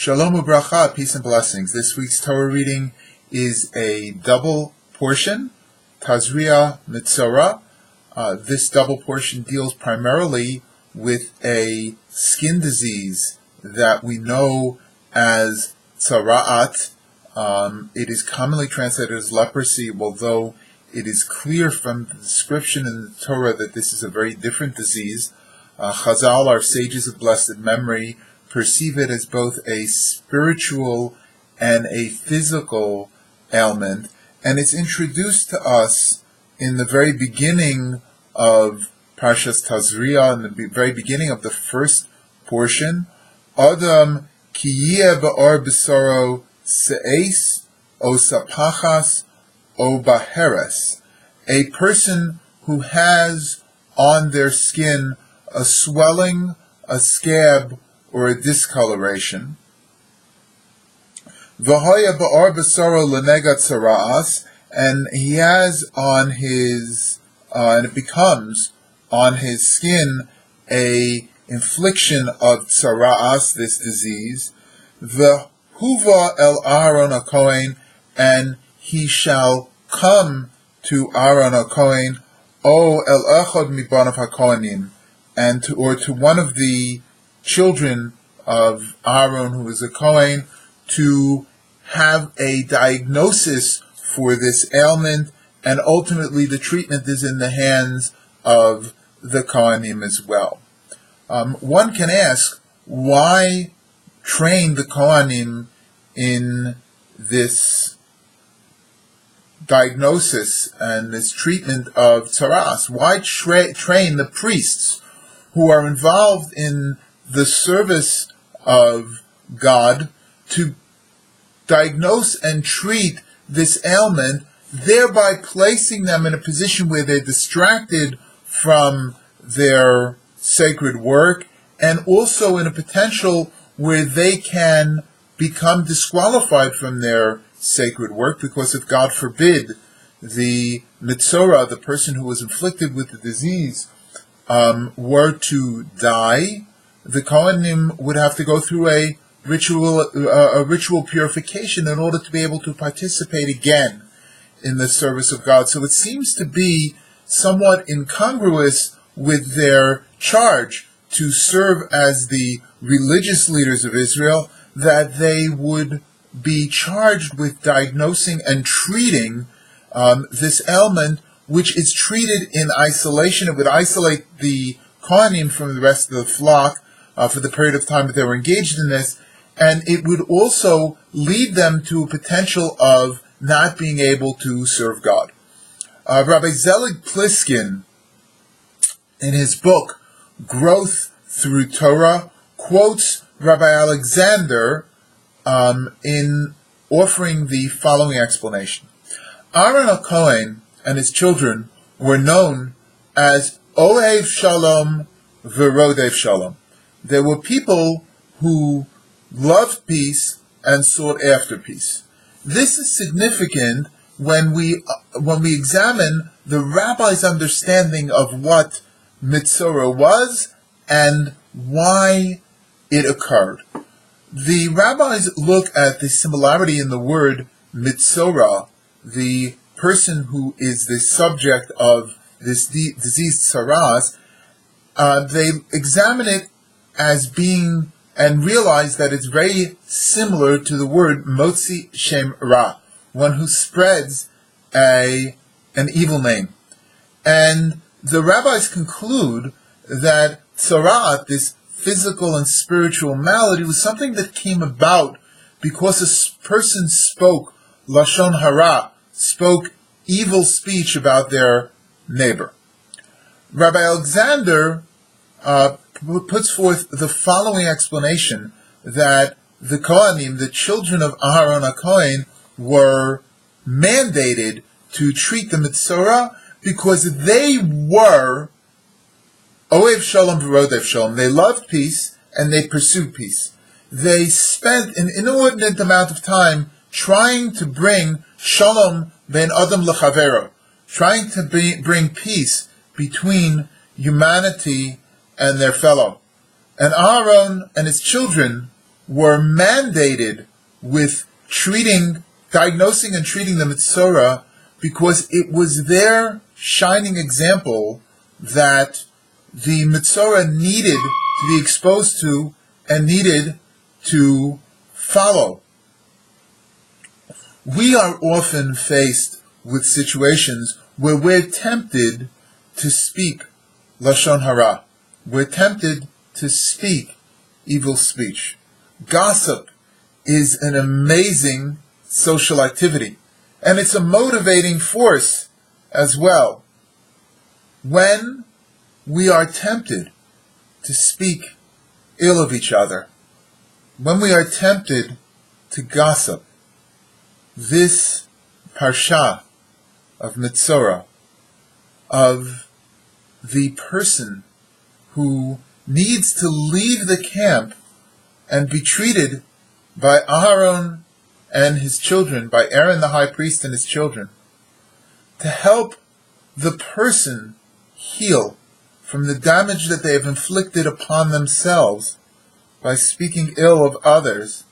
Shalom u'bracha, peace and blessings. This week's Torah reading is a double portion, Tazria, Metzorah. This double portion deals primarily with a skin disease that we know as tzara'at. It is commonly translated as leprosy, although it is clear from the description in the Torah that this is a very different disease. Chazal, our sages of blessed memory, perceive it as both a spiritual and a physical ailment, and it's introduced to us in the very beginning of Parshat Tazria, in the very beginning of the first portion. Adam ki yeh ba'or b'saro se'es o sapachas o baheres, a person who has on their skin a swelling, a scab, or a discoloration. V'hoya ba'or b'saro l'nega tzara'as, and he has on his, and it becomes on his skin a infliction of tzara'as, this disease. V'huva el Aaron HaKohen, and he shall come to Aaron HaKohen, o el echad mibanav HaKohenim, and to one of the children of Aaron, who is a Kohen, to have a diagnosis for this ailment, and ultimately the treatment is in the hands of the Kohanim as well. One can ask, why train the Kohanim in this diagnosis and this treatment of tzaras? Why train the priests who are involved in the service of God to diagnose and treat this ailment, thereby placing them in a position where they're distracted from their sacred work, and also in a potential where they can become disqualified from their sacred work, because if, God forbid, the Metzorah, the person who was inflicted with the disease, were to die, the Kohanim would have to go through a ritual purification in order to be able to participate again in the service of God. So it seems to be somewhat incongruous with their charge to serve as the religious leaders of Israel, that they would be charged with diagnosing and treating this ailment, which is treated in isolation. It would isolate the Kohanim from the rest of the flock for the period of time that they were engaged in this, and it would also lead them to a potential of not being able to serve God. Rabbi Zelig Pliskin, in his book, Growth Through Torah, quotes Rabbi Alexander in offering the following explanation. Aaron HaKohen and his children were known as Ohev Shalom V'Rodev Shalom. There were people who loved peace and sought after peace. This is significant when we examine the rabbi's understanding of what Metzorah was and why it occurred. The rabbis look at the similarity in the word Metzorah, the person who is the subject of this disease tzaras. They examine it as being, and realize that it's very similar to the word Motzi Shem Ra, one who spreads an evil name. And the rabbis conclude that tzara'at, this physical and spiritual malady, was something that came about because a person spoke lashon hara, spoke evil speech about their neighbor. Rabbi Alexander puts forth the following explanation, that the Kohanim, the children of Aaron HaKohen, were mandated to treat the Metzorah because they were Ohev Shalom V'Rodev Shalom. They loved peace and they pursued peace. They spent an inordinate amount of time trying to bring Shalom ben Adam l'Chavero, trying to bring peace between humanity and their fellow. And Aaron and his children were mandated with diagnosing and treating the Metzorah because it was their shining example that the Metzorah needed to be exposed to and needed to follow. We are often faced with situations where we're tempted to speak Lashon Hara. We're tempted to speak evil speech. Gossip is an amazing social activity, and it's a motivating force as well. When we are tempted to speak ill of each other, when we are tempted to gossip, this Parshat of Metzorah, of the person who needs to leave the camp and be treated by Aharon and his children, by Aaron the high priest and his children, to help the person heal from the damage that they have inflicted upon themselves by speaking ill of others,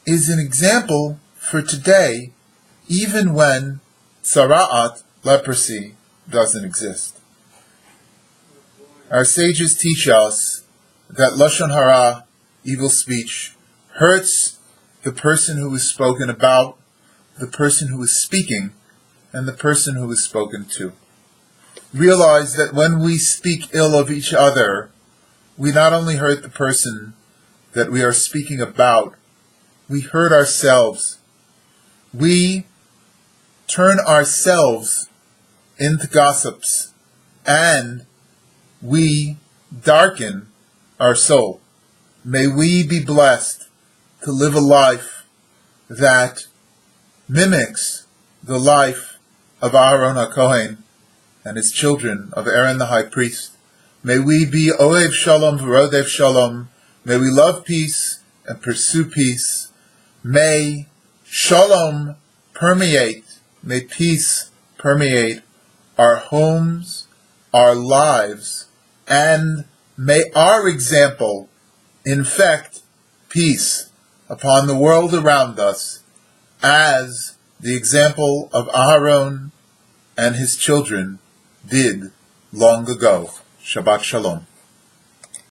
is an example for today, even when tzara'at, leprosy, doesn't exist. Our sages teach us that Lashon Hara, evil speech, hurts the person who is spoken about, the person who is speaking, and the person who is spoken to. Realize that when we speak ill of each other, we not only hurt the person that we are speaking about, we hurt ourselves. We turn ourselves into gossips, and we darken our soul. May we be blessed to live a life that mimics the life of Aharon HaKohen and his children, of Aaron the high priest. May we be Ohev Shalom V'Rodev Shalom. May we love peace and pursue peace. May Shalom permeate, may peace permeate our homes, our lives, and may our example infect peace upon the world around us, as the example of Aharon and his children did long ago. Shabbat Shalom.